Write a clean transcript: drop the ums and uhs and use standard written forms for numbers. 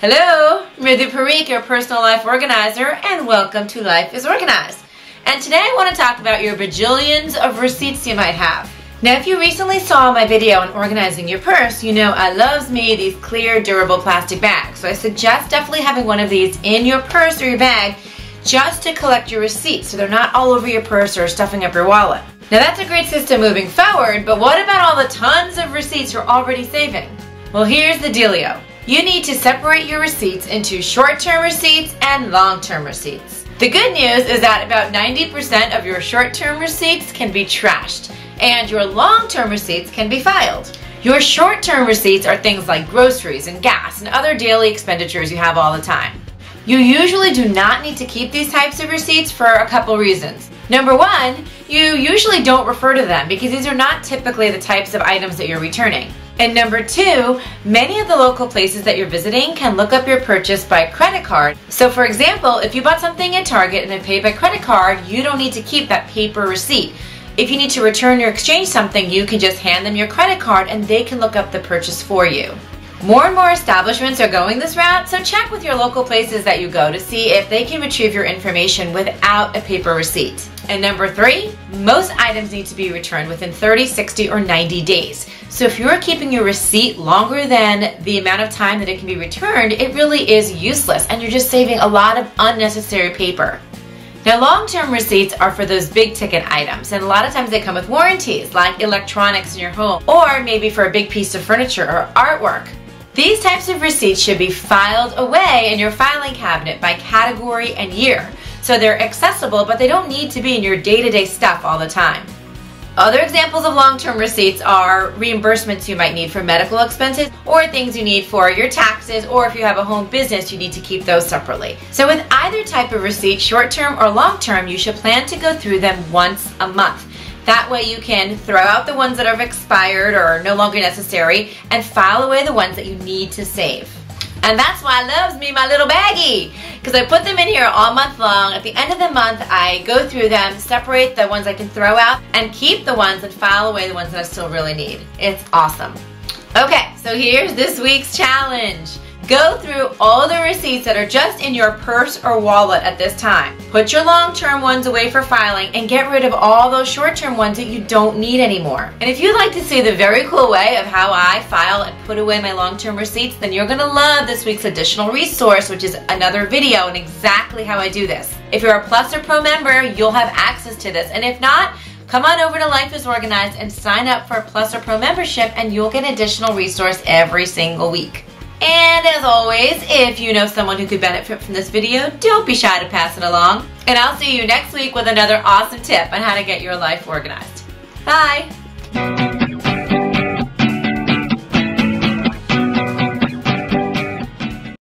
Hello, Mridu, your personal life organizer, and welcome to Life is Organized. And today I want to talk about your bajillions of receipts you might have. Now, if you recently saw my video on organizing your purse, you know I loves me these clear, durable plastic bags. So I suggest definitely having one of these in your purse or your bag just to collect your receipts so they're not all over your purse or stuffing up your wallet. Now that's a great system moving forward, but what about all the tons of receipts you're already saving? Well, here's the dealio. You need to separate your receipts into short-term receipts and long-term receipts. The good news is that about 90% of your short-term receipts can be trashed, and your long-term receipts can be filed. Your short-term receipts are things like groceries and gas and other daily expenditures you have all the time. You usually do not need to keep these types of receipts for a couple reasons. Number one, you usually don't refer to them because these are not typically the types of items that you're returning. And number two, many of the local places that you're visiting can look up your purchase by credit card. So for example, if you bought something at Target and then paid by credit card, you don't need to keep that paper receipt. If you need to return or exchange something, you can just hand them your credit card and they can look up the purchase for you. More and more establishments are going this route, so check with your local places that you go to see if they can retrieve your information without a paper receipt. And number three, most items need to be returned within 30, 60, or 90 days. So if you're keeping your receipt longer than the amount of time that it can be returned, it really is useless and you're just saving a lot of unnecessary paper. Now, long-term receipts are for those big ticket items, and a lot of times they come with warranties like electronics in your home or maybe for a big piece of furniture or artwork. These types of receipts should be filed away in your filing cabinet by category and year. So they're accessible, but they don't need to be in your day-to-day stuff all the time. Other examples of long-term receipts are reimbursements you might need for medical expenses or things you need for your taxes, or if you have a home business, you need to keep those separately. So with either type of receipt, short-term or long-term, you should plan to go through them once a month. That way you can throw out the ones that have expired or are no longer necessary and file away the ones that you need to save. And that's why I loves me my little baggie, because I put them in here all month long. At the end of the month, I go through them, separate the ones I can throw out, and keep the ones and file away the ones that I still really need. It's awesome. Okay, so here's this week's challenge. Go through all the receipts that are just in your purse or wallet at this time. Put your long-term ones away for filing and get rid of all those short-term ones that you don't need anymore. And if you'd like to see the very cool way of how I file and put away my long-term receipts, then you're going to love this week's additional resource, which is another video on exactly how I do this. If you're a Plus or Pro member, you'll have access to this. And if not, come on over to Life is Organized and sign up for a Plus or Pro membership and you'll get additional resource every single week. And as always, if you know someone who could benefit from this video, don't be shy to pass it along. And I'll see you next week with another awesome tip on how to get your life organized. Bye!